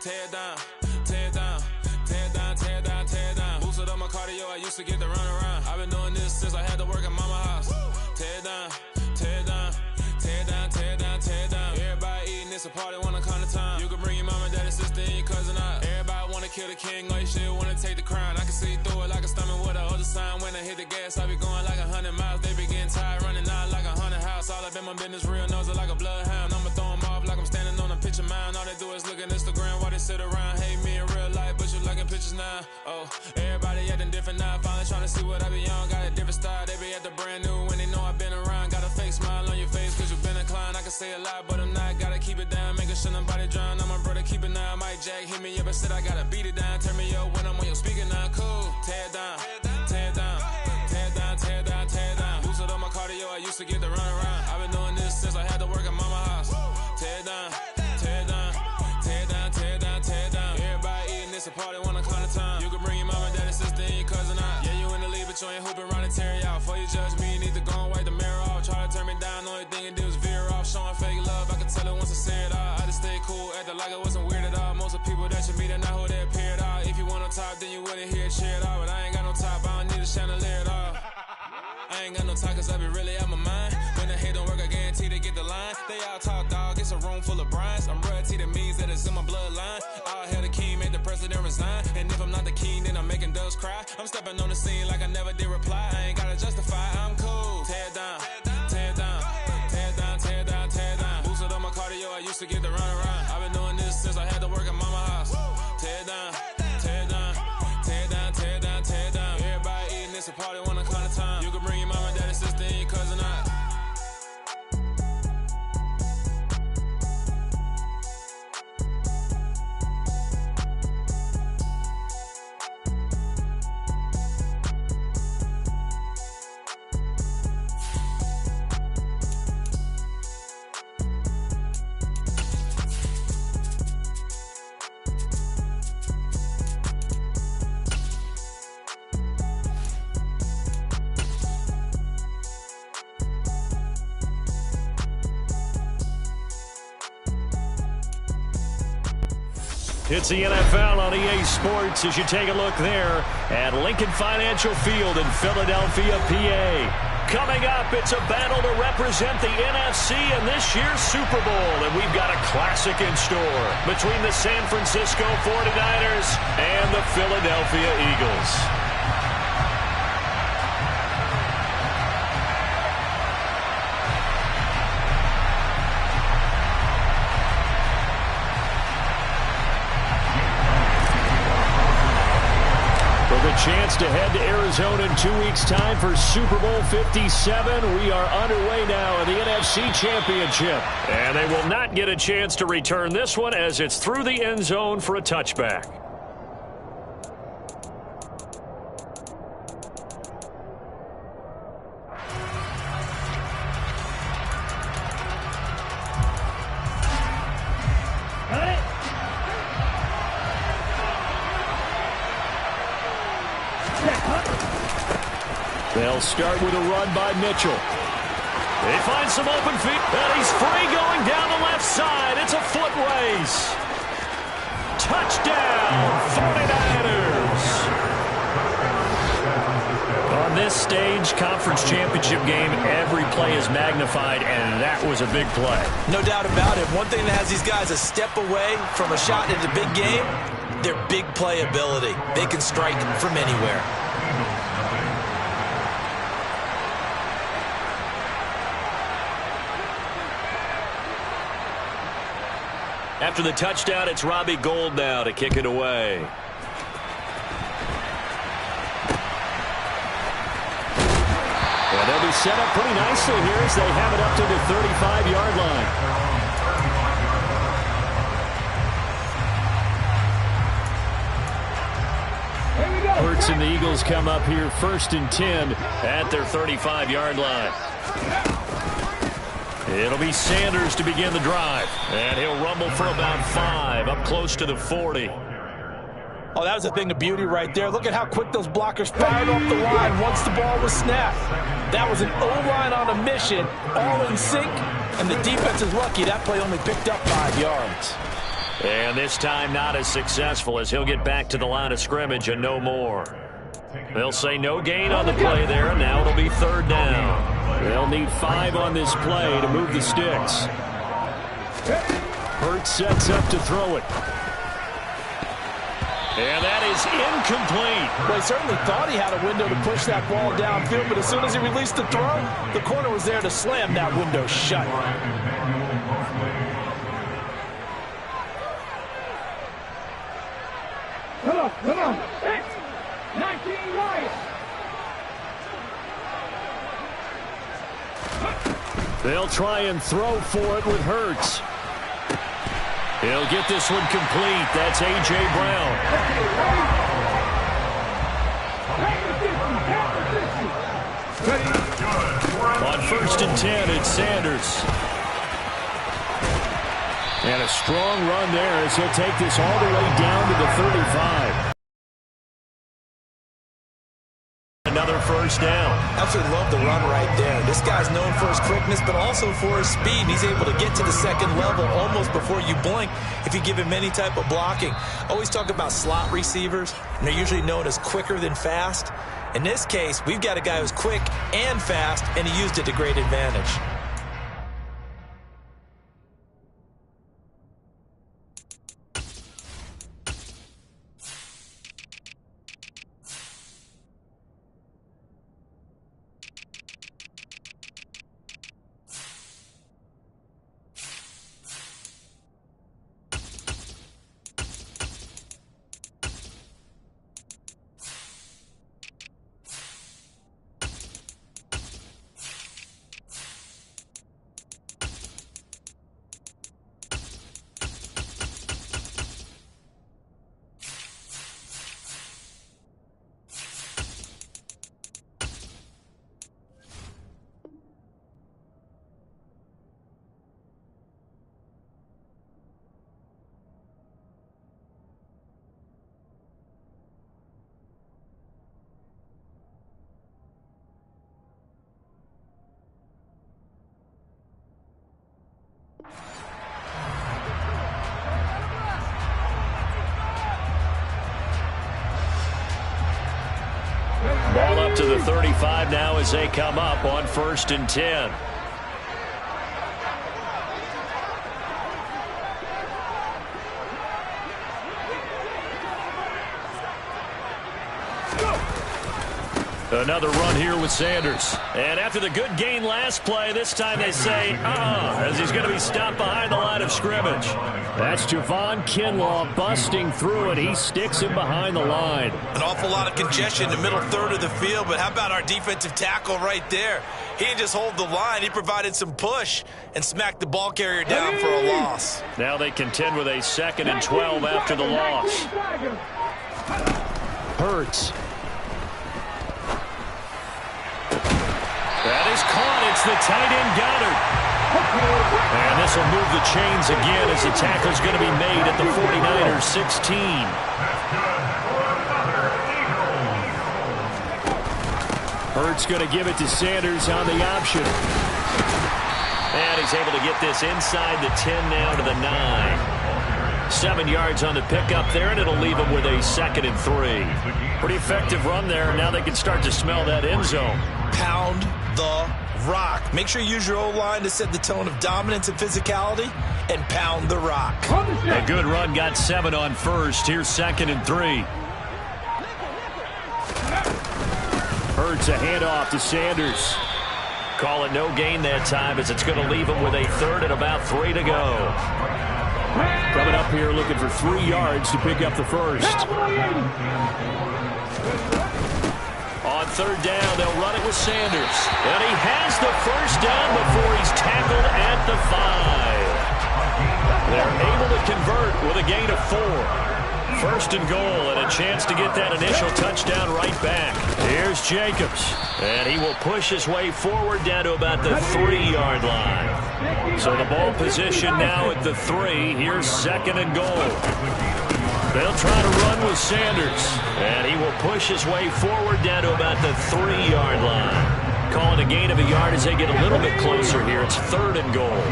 tear it down, tear it down, tear it down, tear it down, tear it down. Boosted up my cardio, I used to get to run around. I've been doing this since I had to work at mama house. Tear it down, tear it down, tear it down, tear it down, tear it down. Everybody eating, it's a party, wanna count the time. You can bring your mama, daddy, sister, and your cousin out. Everybody wanna kill the king, or you shit wanna take the crown. I can see through it like a stomach with a other sign. When I hit the gas, I be going like 100 miles. They be getting tired, running out like 100 house. All up in my business, real nose like a bloodhound. I'ma throw them off like I'm standing on a picture mound. All they do is look at Instagram while they sit around. Hate me in real life, but you liking pictures now. Oh, everybody acting different now. Finally trying to see what I be on. Got a different style, they be at the brand new when they know I've been around. Got a fake smile on your face cause you been inclined. I can say a lot, but I'm not. Gotta keep it down, making sure nobody drown. I'm my brother, keep it now. Mike Jack hit me up and said I gotta beat it down. Turn me up when I'm on your speaker now. Cool, tear it down, tear it down, tear it down, tear it down, tear it down. Boosted up my cardio, I used to get to run around. I've been doing this since I had to work at mama house. Tear it down, tear it down, tear it down, tear it down, tear it down. Everybody eating, it's a party, wanna count the time. You can bring your mama, daddy, sister, and your cousin out. Yeah, you in the lead, but you ain't hooping around and tear out. Before you judge me, you need to go and wipe the mirror off. Try to turn me down, only thing you do is veer off. Showing fake love, I can tell it once I say it all. I just stay cool, acting like it wasn't weird at all. Most of the people that you meet are not who they appear at all. If you want on top, then you wouldn't hear it cheer at all. But I ain't got no top, I don't need a chandelier at all. I ain't got no talk cause I be really out my mind. When the hate don't work, I guarantee they get the line. They all talk dog, it's a room full of brinds. I'm royalty, that means that it's in my bloodline. All hail the king, make the president resign. And if I'm not the king, then I'm making doves cry. I'm stepping on the scene like I never did reply. I ain't gotta justify, I'm cool. Tear it down, tear it down, tear it down, tear it down, tear it down. Boosted up my cardio, I used to get to run around. I've been doing this since I had to work at mama house. Tear it down, tear it down, tear it down, tear it down, tear it down. Everybody eating, it's a party, wanna count the time. You can bring your mama, daddy, sister, and your cousin out. It's the NFL on EA Sports as you take a look there at Lincoln Financial Field in Philadelphia, PA. Coming up, it's a battle to represent the NFC in this year's Super Bowl, and we've got a classic in store between the San Francisco 49ers and the Philadelphia Eagles. Chance to head to Arizona in 2 weeks' time for Super Bowl 57. We are underway now in the NFC Championship. And they will not get a chance to return this one as it's through the end zone for a touchback. They'll start with a run by Mitchell. They find some open feet, and he's free going down the left side. It's a foot race. Touchdown, 49ers. On this stage, conference championship game, every play is magnified, and that was a big play. No doubt about it. One thing that has these guys a step away from a shot in the big game, their big play ability. They can strike from anywhere. After the touchdown, it's Robbie Gould now to kick it away. And they'll be set up pretty nicely here as they have it up to the 35-yard line. Hurts and the Eagles come up here 1st and 10 at their 35-yard line. It'll be Sanders to begin the drive. And he'll rumble for about 5, up close to the 40. Oh, that was a thing of beauty right there. Look at how quick those blockers fired off the line once the ball was snapped. That was an O-line on a mission, all in sync, and the defense is lucky that play only picked up 5 yards. And this time not as successful, as he'll get back to the line of scrimmage and no more. They'll say no gain on the play there, and now it'll be third down. They'll need 5 on this play to move the sticks. Hurts sets up to throw it. And that is incomplete. Well, he certainly thought he had a window to push that ball downfield, but as soon as he released the throw, the corner was there to slam that window shut. Come on. 19 right. They'll try and throw for it with Hurts. He'll get this one complete. That's A.J. Brown. On 1st and 10, it's Sanders. And a strong run there as he'll take this all the way down to the 35. Another first down. Absolutely love the run right there. This guy's known for his quickness, but also for his speed. He's able to get to the second level almost before you blink if you give him any type of blocking. Always talk about slot receivers, and they're usually known as quicker than fast. In this case, we've got a guy who's quick and fast, and he used it to great advantage. Ball up to the 35 now as they come up on 1st and 10. Another run here with Sanders. And after the good gain last play, this time they say, as he's going to be stopped behind the line of scrimmage. That's Javon Kinlaw busting through it. He sticks him behind the line. An awful lot of congestion in the middle third of the field, but how about our defensive tackle right there? He didn't just hold the line. He provided some push and smacked the ball carrier down for a loss. Now they contend with a 2nd and 12 after the loss. Hurts. That is caught. It's the tight end Goddard. And this will move the chains again as the tackle's going to be made at the 49ers 16. Hurts going to give it to Sanders on the option. And he's able to get this inside the 10 now to the 9. 7 yards on the pickup there, and it'll leave him with a 2nd and 3. Pretty effective run there. Now they can start to smell that end zone. Pound the rock. Make sure you use your O-line to set the tone of dominance and physicality, and pound the rock. A good run, got 7 on 1st. Here's 2nd and 3. Hurts a handoff to Sanders. Call it no gain that time as it's going to leave him with a 3rd and about 3 to go. Coming up here looking for 3 yards to pick up the 1st. On 3rd down, they'll run it with Sanders. And he has the 1st down before he's tackled at the 5. They're able to convert with a gain of 4. 1st and goal, and a chance to get that initial touchdown right back. Here's Jacobs, and he will push his way forward down to about the 3-yard line. So the ball position now at the 3. Here's 2nd and goal. They'll try to run with Sanders, and he will push his way forward down to about the 3-yard line. Calling a gain of a yard as they get a little bit closer here. It's 3rd and goal.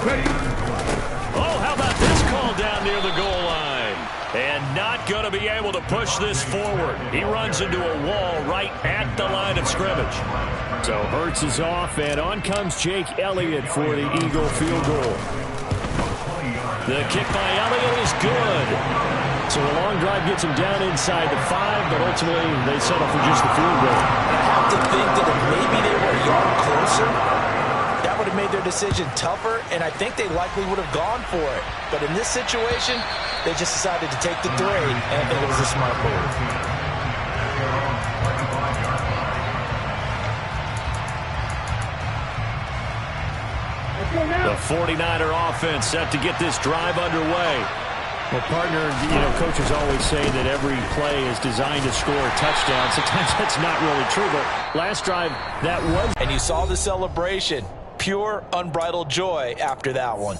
Oh, how about this call down near the goal line? And not going to be able to push this forward. He runs into a wall right at the line of scrimmage. So Hurts is off, and on comes Jake Elliott for the Eagle field goal. The kick by Elliott is good. So a long drive gets him down inside the 5, but ultimately they settle for just the field goal. I have to think that if maybe they were a yard closer, that would have made their decision tougher, and I think they likely would have gone for it. But in this situation, they just decided to take the 3, and I think it was a smart move. The 49er offense set to get this drive underway. Well, partner, coaches always say that every play is designed to score a touchdown. Sometimes that's not really true, but last drive, that was. And you saw the celebration. Pure, unbridled joy after that one.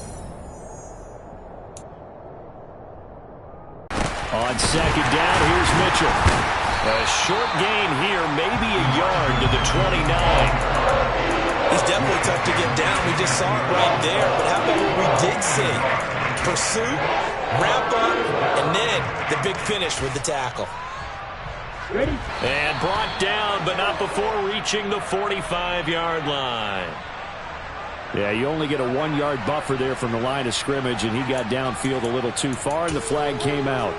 On second down, here's Mitchell. A short gain here, maybe a yard to the 29. He's definitely tough to get down. We just saw it right there. But how about what we did see? Pursuit, wrap up, and then the big finish with the tackle. And brought down, but not before reaching the 45-yard line. Yeah, you only get a 1-yard buffer there from the line of scrimmage, and he got downfield a little too far, and the flag came out.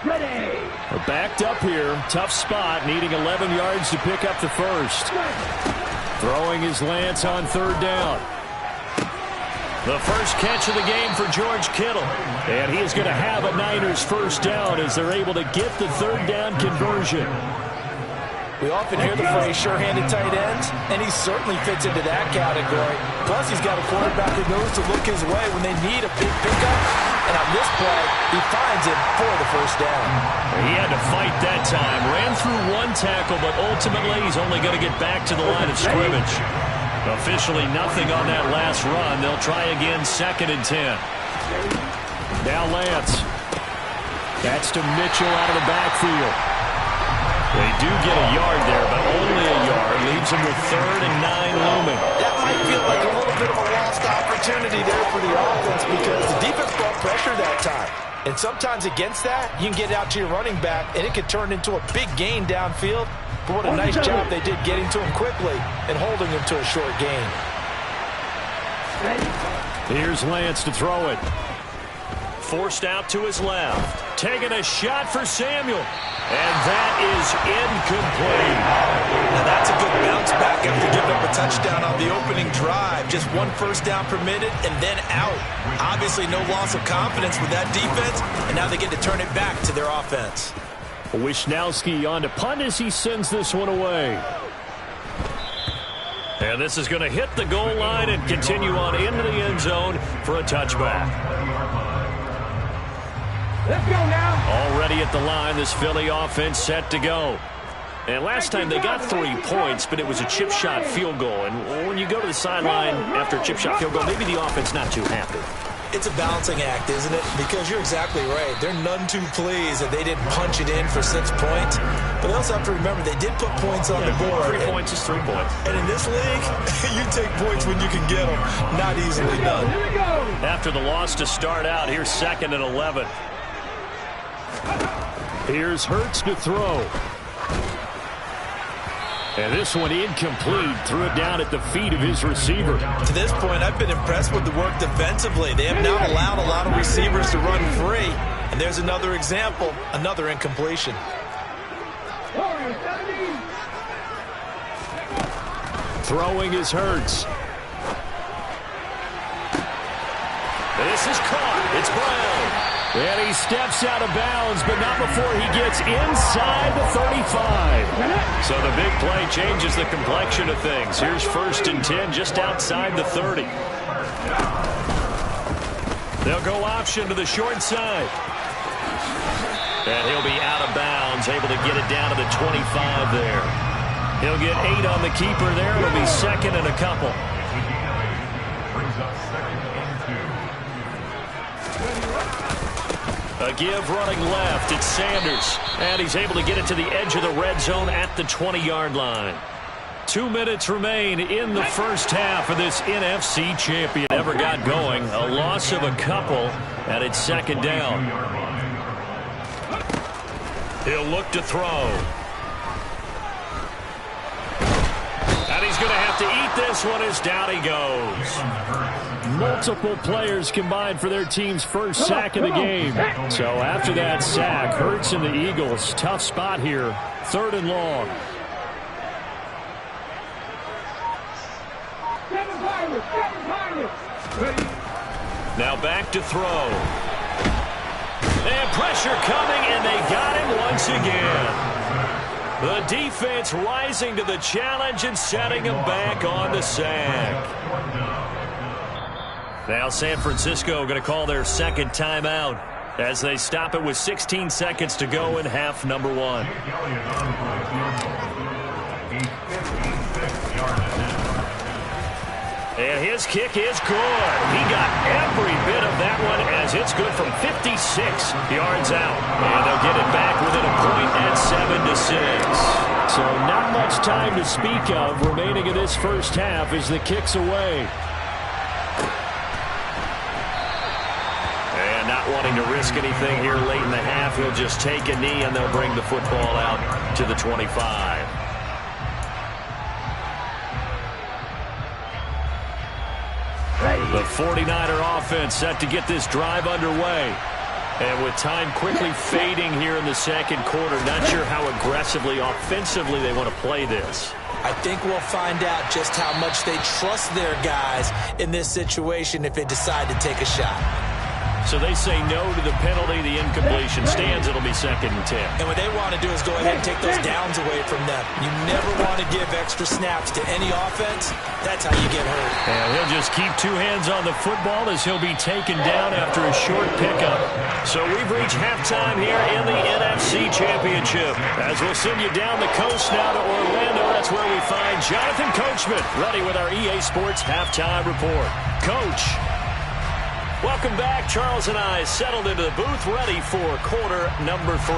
We're backed up here. Tough spot, needing 11 yards to pick up the first. Throwing his Lance on third down. The first catch of the game for George Kittle. And he is going to have a Niners first down as they're able to get the third down conversion. We often hear the phrase sure-handed tight ends, and he certainly fits into that category. Plus, he's got a quarterback who knows to look his way when they need a big pickup. And on this play, he finds him for the first down. He had to fight that time. Ran through one tackle, but ultimately he's only going to get back to the line of scrimmage. Officially nothing on that last run. They'll try again, 2nd and 10. Now Lance. That's to Mitchell out of the backfield. They do get a yard there, but only a yard. Leaves them with 3rd and 9 looming. That might feel like a little bit of a lost opportunity there for the offense because the defense brought pressure that time. And sometimes against that, you can get out to your running back, and it could turn into a big gain downfield. But what a nice job they did getting to him quickly and holding him to a short gain. Here's Lance to throw it. Forced out to his left. Taking a shot for Samuel. And that is incomplete. Now that's a good bounce back after giving up a touchdown on the opening drive. Just 1 first down permitted and then out. Obviously no loss of confidence with that defense, and now they get to turn it back to their offense. Wisnowski on to punt as he sends this one away. And this is going to hit the goal line and continue on into the end zone for a touchback. Let's go now. Already at the line, this Philly offense set to go. And last time they got 3 points, but it was a chip shot field goal. And when you go to the sideline after a chip shot field goal, maybe the offense not too happy. It's a balancing act, isn't it? Because you're exactly right. They're none too pleased that they didn't punch it in for 6 points. But they also have to remember they did put points on the board. 3 points is 3 points. And in this league, you take points when you can get them. Not easily done. Here we go. After the loss to start out, here's 2nd and 11. Here's Hurts to throw. And this one incomplete. Threw it down at the feet of his receiver. To this point, I've been impressed with the work defensively. They have not allowed a lot of receivers to run free. And there's another example, another incompletion. Throwing is Hurts. This is caught. It's Brown. And he steps out of bounds, but not before he gets inside the 35. So the big play changes the complexion of things. Here's 1st and 10 just outside the 30. They'll go option to the short side. And he'll be out of bounds, able to get it down to the 25 there. He'll get 8 on the keeper there. It'll be 2nd and a couple. A give running left. It's Sanders. And he's able to get it to the edge of the red zone at the 20-yard line. 2 minutes remain in the first half of this NFC champion. Never got going. A loss of a couple, and it's second down. He'll look to throw. And he's going to have to eat this one as down he goes. Multiple players combined for their team's first sack of the game. So after that sack, Hurts and the Eagles, tough spot here. 3rd and long. Now back to throw. And pressure coming, and they got him once again. The defense rising to the challenge and setting him back on the sack. Now San Francisco going to call their second timeout as they stop it with 16 seconds to go in half number 1. And his kick is good. He got every bit of that one as it's good from 56 yards out. And they'll get it back within a point at 7-6. So not much time to speak of remaining in this first half as the kick's away. And not wanting to risk anything here late in the half, he'll just take a knee and they'll bring the football out to the 25. The 49er offense set to get this drive underway. And with time quickly fading here in the second quarter, not sure how aggressively, offensively they want to play this. I think we'll find out just how much they trust their guys in this situation if they decide to take a shot. So they say no to the penalty. The incompletion stands. It'll be 2nd and 10. And what they want to do is go ahead and take those downs away from them. You never want to give extra snaps to any offense. That's how you get hurt. And he'll just keep 2 hands on the football as he'll be taken down after a short pickup. So we've reached halftime here in the NFC Championship. As we'll send you down the coast now to Orlando, that's where we find Jonathan Coachman ready with our EA Sports Halftime Report. Coach. Welcome back. Charles and I settled into the booth ready for quarter number 3.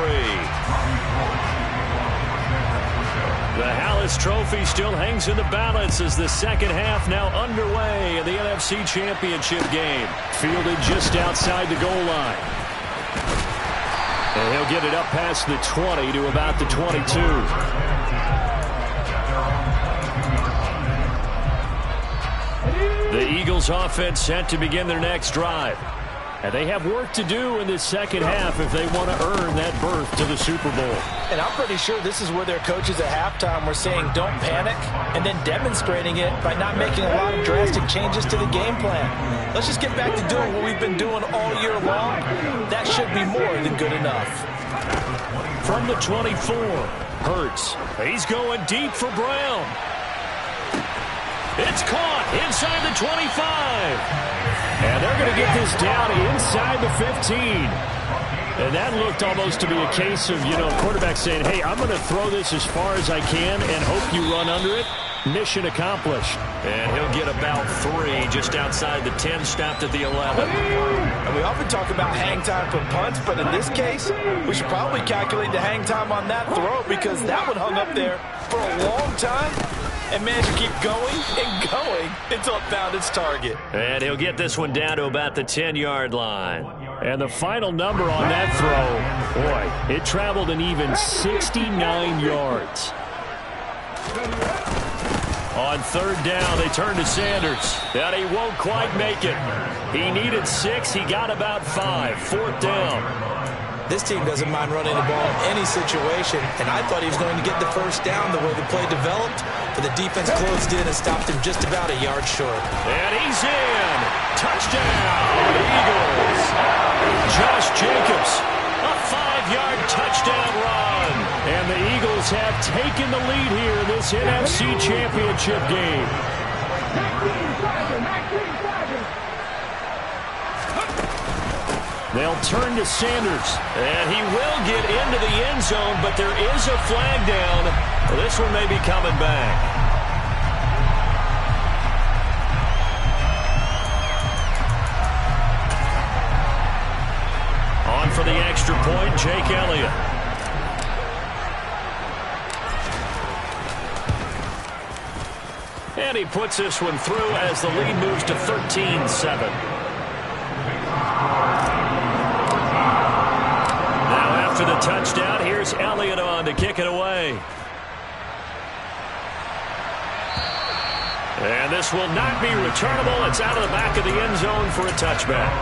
The Hallis Trophy still hangs in the balance as the second half now underway in the NFC Championship game. Fielded just outside the goal line. And he'll get it up past the 20 to about the 22. The Eagles offense set to begin their next drive. And they have work to do in this second half if they want to earn that berth to the Super Bowl. And I'm pretty sure this is where their coaches at halftime were saying don't panic and then demonstrating it by not making a lot of drastic changes to the game plan. Let's just get back to doing what we've been doing all year long. That should be more than good enough. From the 24, Hurts. He's going deep for Brown. It's caught inside the 25. And they're going to get this down inside the 15. And that looked almost to be a case of, quarterback saying, hey, I'm going to throw this as far as I can and hope you run under it. Mission accomplished. And he'll get about 3 just outside the 10, stopped at the 11. And we often talk about hang time for punts, but in this case, we should probably calculate the hang time on that throw because that one hung up there for a long time. And managed to keep going and going until it found its target. And he'll get this one down to about the 10-yard line. And the final number on that throw, boy, it traveled an even 69 yards. On 3rd down, they turn to Sanders. And he won't quite make it. He needed 6. He got about 5. 4th down. This team doesn't mind running the ball in any situation, and I thought he was going to get the first down the way the play developed, but the defense closed in and stopped him just about a yard short. And he's in. Touchdown, Eagles. Josh Jacobs, a 5-yard touchdown run. And the Eagles have taken the lead here in this NFC Championship game. They'll turn to Sanders, and he will get into the end zone, but there is a flag down. This one may be coming back. On for the extra point, Jake Elliott. And he puts this one through as the lead moves to 13-7. Now after the touchdown, here's Elliott on to kick it away. And this will not be returnable. It's out of the back of the end zone for a touchback.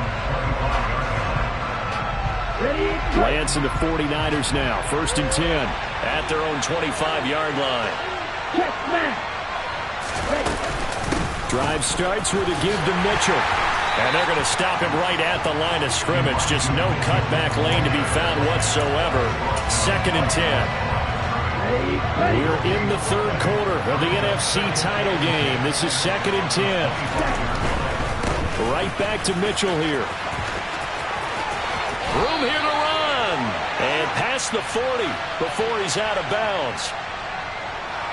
Lance and the 49ers now. 1st and 10 at their own 25-yard line. Drive starts with a give to Mitchell. And they're going to stop him right at the line of scrimmage. Just no cutback lane to be found whatsoever. 2nd and 10. We're in the third quarter of the NFC title game. This is 2nd and 10. Right back to Mitchell here. Room here to run. And past the 40 before he's out of bounds.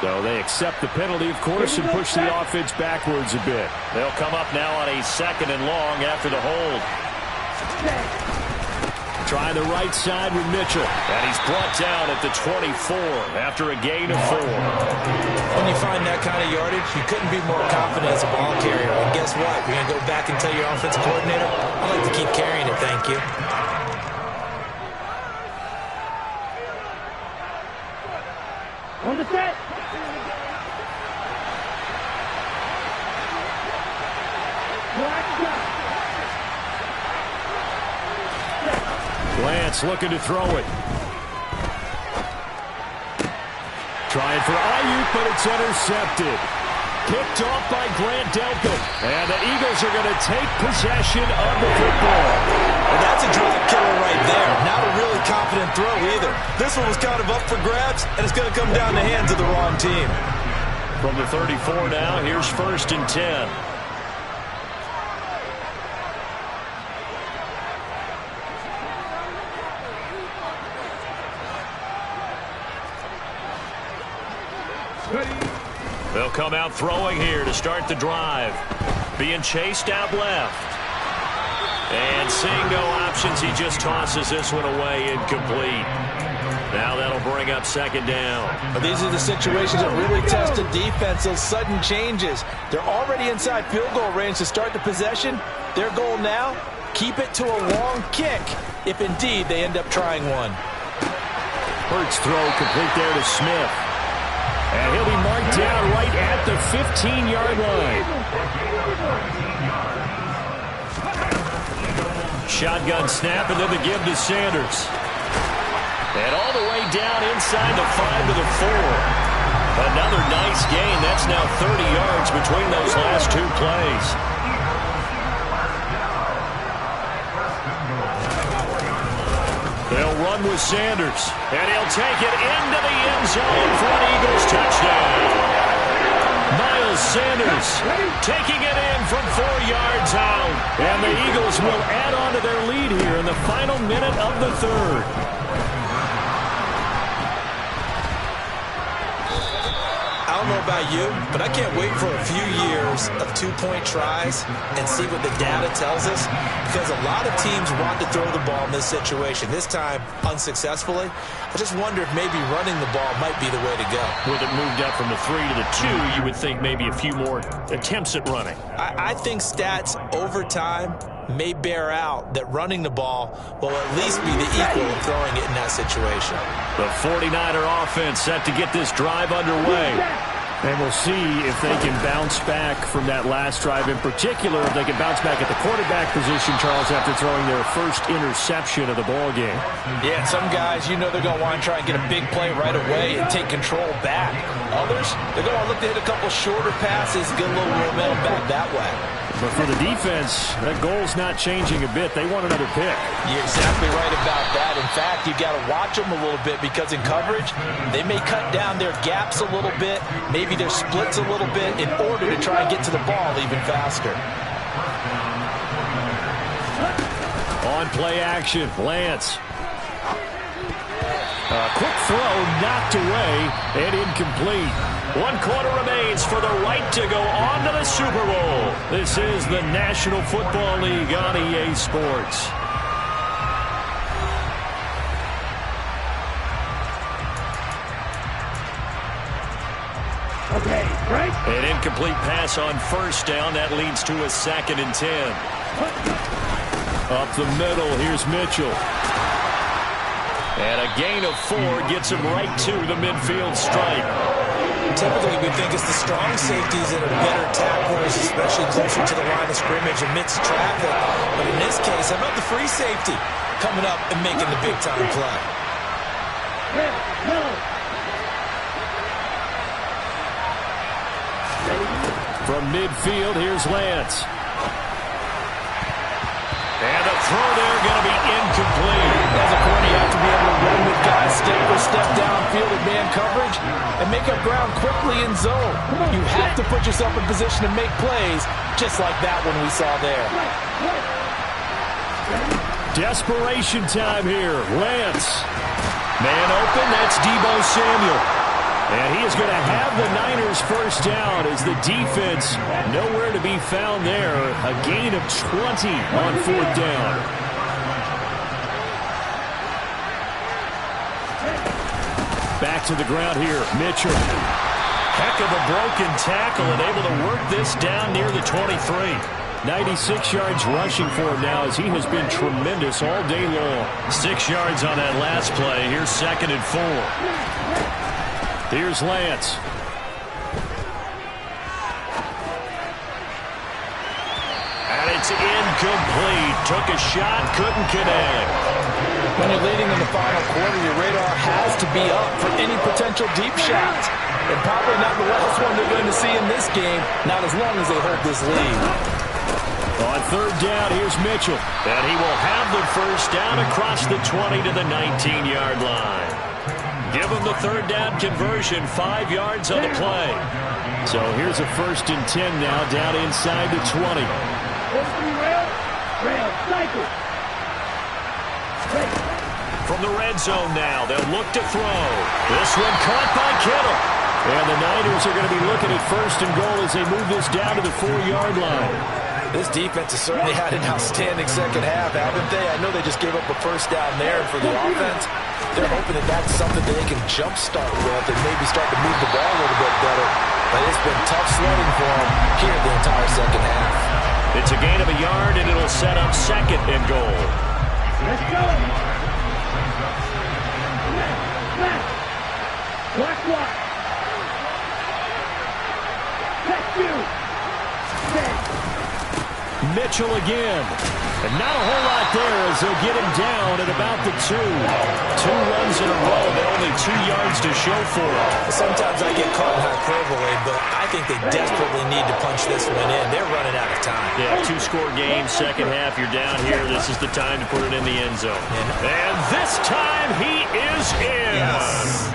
So they accept the penalty, of course, and push the offense backwards a bit. They'll come up now on a 2nd and long after the hold. Try the right side with Mitchell. And he's brought down at the 24 after a gain of 4. When you find that kind of yardage, you couldn't be more confident as a ball carrier. And guess what? You're going to go back and tell your offensive coordinator, I'd like to keep carrying it, thank you. On the set. Lance looking to throw it. Trying for Ayuk, but it's intercepted. Picked off by Grant Delpit. And the Eagles are going to take possession of the football. And that's a drive killer right there. Not a really confident throw either. This one was kind of up for grabs, and it's going to come down the hands of the wrong team. From the 34 now, here's 1st and 10. They'll come out throwing here to start the drive. Being chased out left. And seeing no options, he just tosses this one away incomplete. Now that'll bring up 2nd down. But these are the situations that really test the defense, those sudden changes. They're already inside field goal range to start the possession. Their goal now, keep it to a long kick, if indeed they end up trying one. Hurts throw complete there to Smith. And he'll be marked down right at the 15-yard line. Shotgun snap and then the give to Sanders. And all the way down inside the 5 to the 4. Another nice gain. That's now 30 yards between those last 2 plays. They'll run with Sanders, and he'll take it into the end zone for an Eagles touchdown. Miles Sanders taking it in from 4 yards out, and the Eagles will add on to their lead here in the final minute of the third. I don't know about you, but I can't wait for a few years of 2-point tries and see what the data tells us, because a lot of teams want to throw the ball in this situation. This time, unsuccessfully. I just wonder if maybe running the ball might be the way to go. With it moved up from the 3 to the 2, you would think maybe a few more attempts at running. I think stats over time may bear out that running the ball will at least be the equal of throwing it in that situation. The 49er offense set to get this drive underway. And we'll see if they can bounce back from that last drive in particular, if they can bounce back at the quarterback position, Charles, after throwing their first interception of the ball game. Yeah, some guys, you know they're going to want to try and get a big play right away and take control back. Others, they're going to look to hit a couple shorter passes, get a little momentum back that way. But for the defense, that goal's not changing a bit. They want another pick. You're exactly right about that. In fact, you've got to watch them a little bit, because in coverage, they may cut down their gaps a little bit, maybe their splits a little bit, in order to try and get to the ball even faster. On play action, Lance. A quick throw knocked away and incomplete. 1 quarter remains for the right to go on to the Super Bowl. This is the National Football League on EA Sports. Okay. An incomplete pass on first down. That leads to a 2nd and 10. Up the middle, here's Mitchell. And a gain of 4 gets him right to the midfield stripe. Typically, we think it's the strong safeties that are better tacklers, especially closer to the line of scrimmage amidst traffic. But in this case, how about the free safety coming up and making the big-time play? From midfield, here's Lance. And a throw there going to be incomplete. As a corner, you have to be able to run with guys step for step downfield in man coverage and make up ground quickly in zone. You have to put yourself in position to make plays, just like that one we saw there. Desperation time here. Lance. Man open, that's Deebo Samuel. And he is going to have the Niners first down as the defense nowhere to be found there. A gain of 20 on 4th down. Back to the ground here. Mitchell. Heck of a broken tackle and able to work this down near the 23. 96 yards rushing for him now as he has been tremendous all day long. 6 yards on that last play. Here's 2nd and 4. Here's Lance. And it's incomplete. Took a shot, couldn't connect. When you're leading in the final quarter, your radar has to be up for any potential deep shots. And probably not the last one they're going to see in this game, not as long as they hold this lead. On 3rd down, here's Mitchell. And he will have the first down across the 20 to the 19-yard line. Give him the 3rd down conversion, 5 yards on the play. So here's a 1st and 10 now, down inside the 20. From the red zone now, they'll look to throw. This one caught by Kittle. And the Niners are going to be looking at 1st and goal as they move this down to the 4-yard line. This defense has certainly had an outstanding second half, haven't they? I know they just gave up a first down there for the offense. They're hoping that that's something that they can jumpstart with and maybe start to move the ball a little bit better. But it's been tough sledding for them here the entire second half. It's a gain of a yard, and it'll set up 2nd and goal. Let's go. Black. Check you. Mitchell again. And not a whole lot there as they'll get him down at about the 2. 2 runs in a row, but only 2 yards to show for it. Sometimes I get caught in hyperbole, but I think they desperately need to punch this one in. They're running out of time. Yeah, 2-score game, second half, you're down here. This is the time to put it in the end zone. And this time he is in. Yes.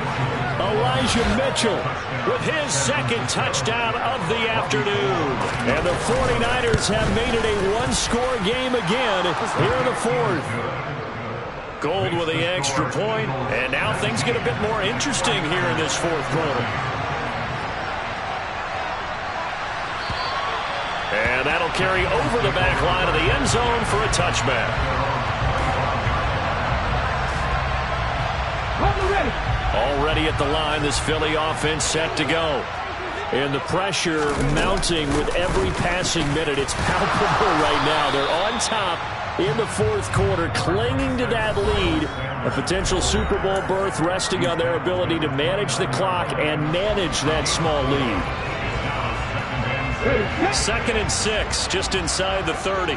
Elijah Mitchell with his 2nd touchdown of the afternoon. And the 49ers have made it a 1-score game again here in the 4th. Gold with the extra point, and now things get a bit more interesting here in this 4th quarter. And that'll carry over the back line of the end zone for a touchback. Already at the line, this Philly offense set to go. And the pressure mounting with every passing minute. It's palpable right now. They're on top in the 4th quarter, clinging to that lead. A potential Super Bowl berth resting on their ability to manage the clock and manage that small lead. 2nd and 6, just inside the 30.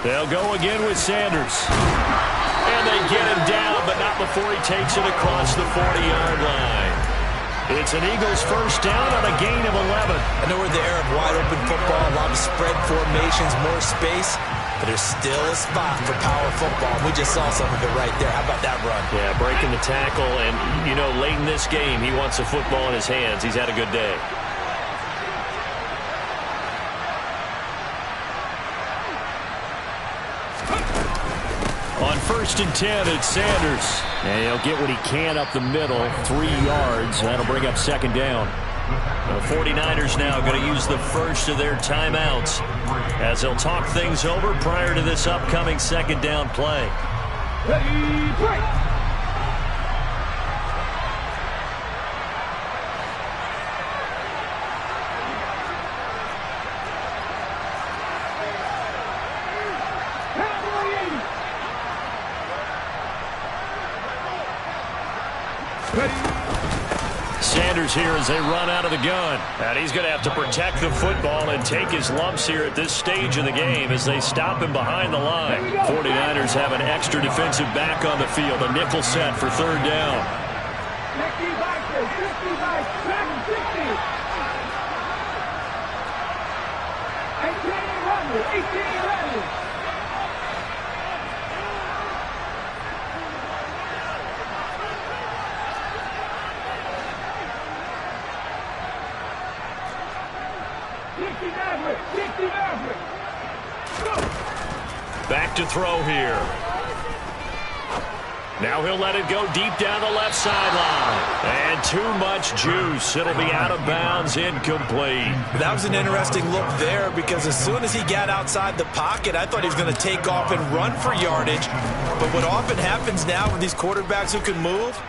They'll go again with Sanders. And they get him down, but not before he takes it across the 40-yard line. It's an Eagles first down on a gain of 11. I know we're in the era of wide-open football, a lot of spread formations, more space, but there's still a spot for power football. We just saw some of it right there. How about that run? Yeah, breaking the tackle, and, you know, late in this game, he wants the football in his hands. He's had a good day. On 1st and 10, it's Sanders. And he'll get what he can up the middle, 3 yards. That'll bring up 2nd down. The 49ers now going to use the first of their timeouts as they'll talk things over prior to this upcoming 2nd down play. Ready, break. Niners here as they run out of the gun. And he's going to have to protect the football and take his lumps here at this stage of the game as they stop him behind the line. 49ers have an extra defensive back on the field. A nickel set for third down. 60 Maverick. Back to throw here. Now he'll let it go deep down the left sideline. And too much juice. It'll be out of bounds, incomplete. That was an interesting look there because as soon as he got outside the pocket, I thought he was going to take off and run for yardage. But what often happens now with these quarterbacks who can move,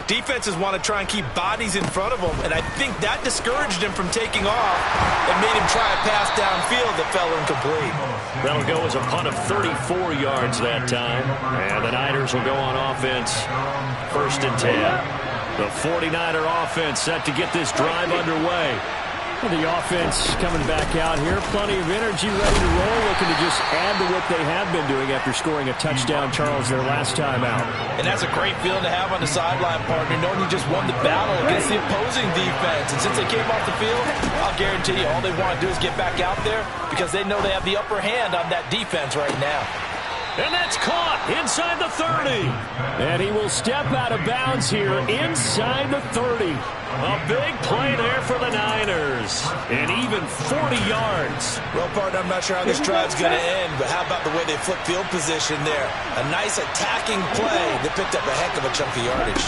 defenses want to try and keep bodies in front of them, and I think that discouraged him from taking off and made him try a pass downfield that fell incomplete. That'll go as a punt of 34 yards that time. And the Niners will go on offense, 1st and 10. The 49er offense set to get this drive underway. Well, the offense coming back out here. Plenty of energy, ready to roll, looking to just add to what they have been doing after scoring a touchdown, Charles, their last time out. And that's a great feeling to have on the sideline, partner, knowing you just won the battle against the opposing defense. And since they came off the field, I'll guarantee you all they want to do is get back out there because they know they have the upper hand on that defense right now. And that's caught inside the 30. And he will step out of bounds here inside the 30. A big play there for the Niners. And even 40 yards. Well, partner, I'm not sure how this drive's going to end, but how about the way they flip field position there? A nice attacking play that picked up a heck of a chunk of yardage.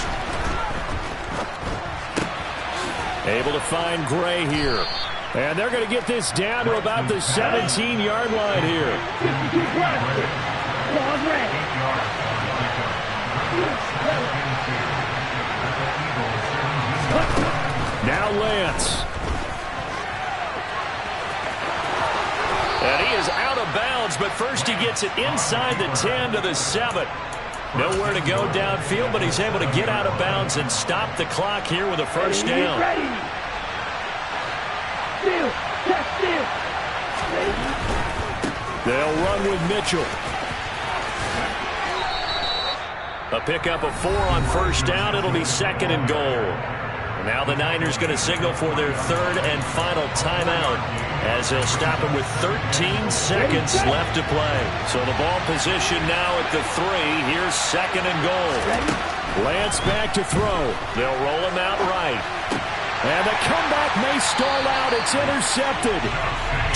Able to find Gray here. And they're going to get this down to about the 17-yard line here. Now Lance. And he is out of bounds, but first he gets it inside the 10 to the 7. Nowhere to go downfield, but he's able to get out of bounds and stop the clock here with a first down. They'll run with Mitchell. A pickup of 4 on first down. It'll be 2nd and goal. Now the Niners going to signal for their 3rd and final timeout as they'll stop him with 13 seconds left to play. So the ball position now at the 3. Here's 2nd and goal. Lance back to throw. They'll roll him out right. And the comeback may stall out. It's intercepted.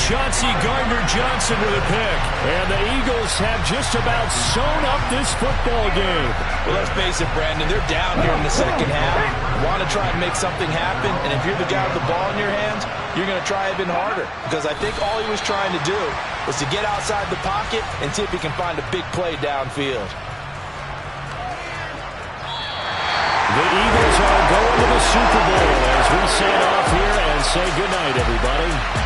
Chauncey Gardner-Johnson with a pick. And the Eagles have just about sewn up this football game. Well, let's face it, Brandon. They're down here in the second half. Want to try and make something happen. And if you're the guy with the ball in your hands, you're going to try even harder. Because I think all he was trying to do was to get outside the pocket and see if he can find a big play downfield. The Eagles are going to the Super Bowl as we sign off here and say goodnight, everybody.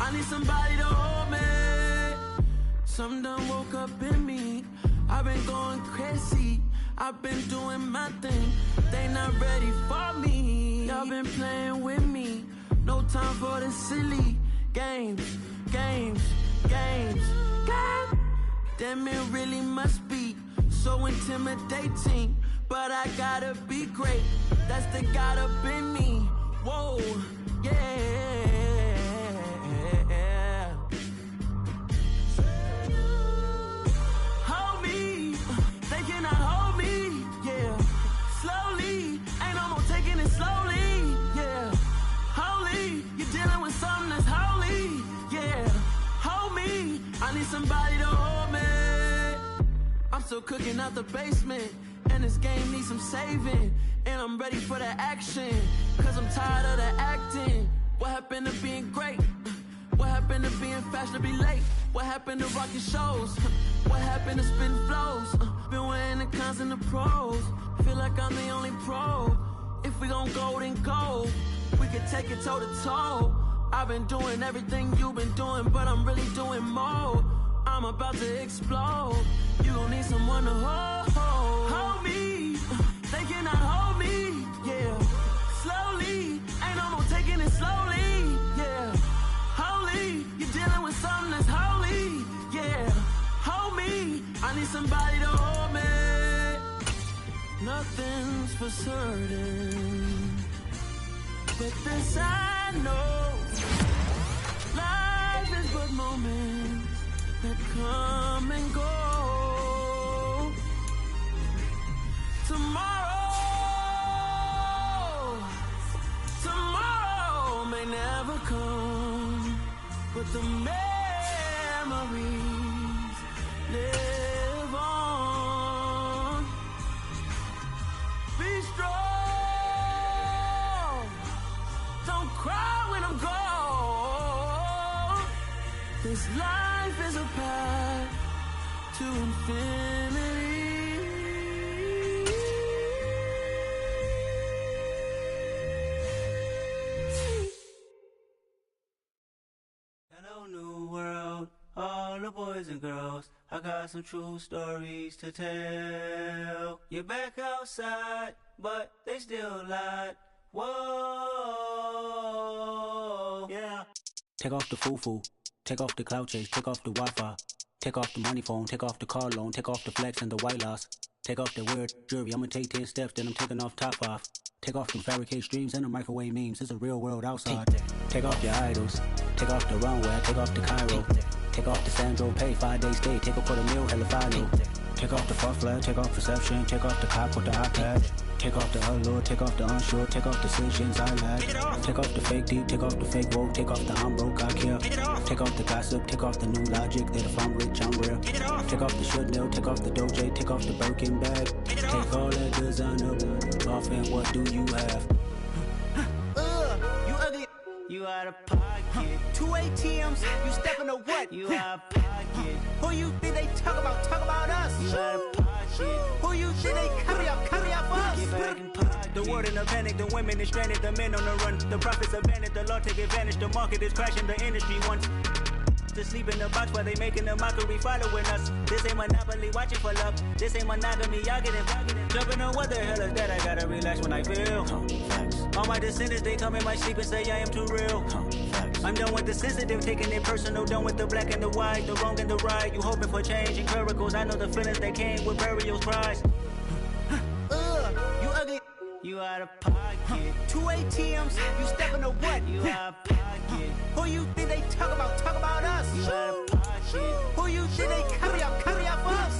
I need somebody to hold me. Something done woke up in me. I've been going crazy. I've been doing my thing. They not ready for me. Y'all been playing with me. No time for the silly games. Damn, it really must be so intimidating. But I gotta be great. That's the God up in me. Whoa, yeah. Hold me. They cannot hold me. Yeah. Slowly. Ain't no more taking it slowly. Yeah. Holy. You're dealing with something that's holy. Yeah. Hold me. I need somebody to hold me. I'm still cooking out the basement. And this game needs some saving. And I'm ready for the action. Cause I'm tired of the acting. What happened to being great? What happened to being fashionably late? What happened to rocking shows? What happened to spitting flows? Been weighing the cons and the pros. Feel like I'm the only pro. If we gon' go, then go. We can take it toe to toe. I've been doing everything you've been doing, but I'm really doing more. I'm about to explode. You gon' need someone to hold me. They cannot hold me. Yeah. Slowly. Ain't no more taking it slowly. Yeah. Holy. You're dealing with something that's holy. Yeah. Hold me. I need somebody to hold me. Nothing's for certain, but this I know. Life is but moments that come and go. Tomorrow may never come, but the memories live on. Be strong, don't cry when I'm gone. This life is a path to infinity. Hello, new world, all the boys and girls. I got some true stories to tell. You're back outside, but they still lied. Whoa, yeah. Take off the foo-foo, take off the cloud chase, take off the Wi-Fi, take off the money phone, take off the car loan, take off the flex and the white loss. Take off the weird jewelry, I'ma take 10 steps, then I'm taking off top off. Take off them fabricate streams and the microwave memes, it's a real world outside. Take off your idols, take off the runway, take off the Cairo. Take off the Sandro pay, 5-day stay, take off for the meal, hella follow. Take off the far flag, take off perception, take off the cop with the iPad. Take off the allure, take off the unsure, take off decisions I lack. Take off the fake deep, take off the fake woke, take off the I'm broke, I care. Take off the gossip, take off the new logic that if I'm rich, I'm real. Take off the Chanel, take off the Doja, take off the Birkin bag. Take all that designer off and what do you have? You ugly. You out of pocket. 2 ATMs, you stepping to what? You out of pocket. Who you think they talk about us? You out of pocket. Who you think they carry up us? Get back in pocket. The world in a panic, the women is stranded, the men on the run. The profits abandoned, the law take advantage, the market is crashing, the industry wants to sleep in the box while they making a mockery following us. This ain't Monopoly, watching for love. This ain't monogamy, y'all getting jumping on what the hell is that? I gotta relax when I feel. All my descendants, they come in my sleep and say I am too real. I'm done with the sensitive, taking it personal. Done with the black and the white, the wrong and the right. You hoping for change and miracles. I know the feelings that came with burial cries. You ugly. You out of pocket. 2 ATMs, you stepping to what? You out of pocket. Who you think they talk about us? You out of pocket. Who you think they carry up us?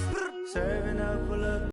Serving up full of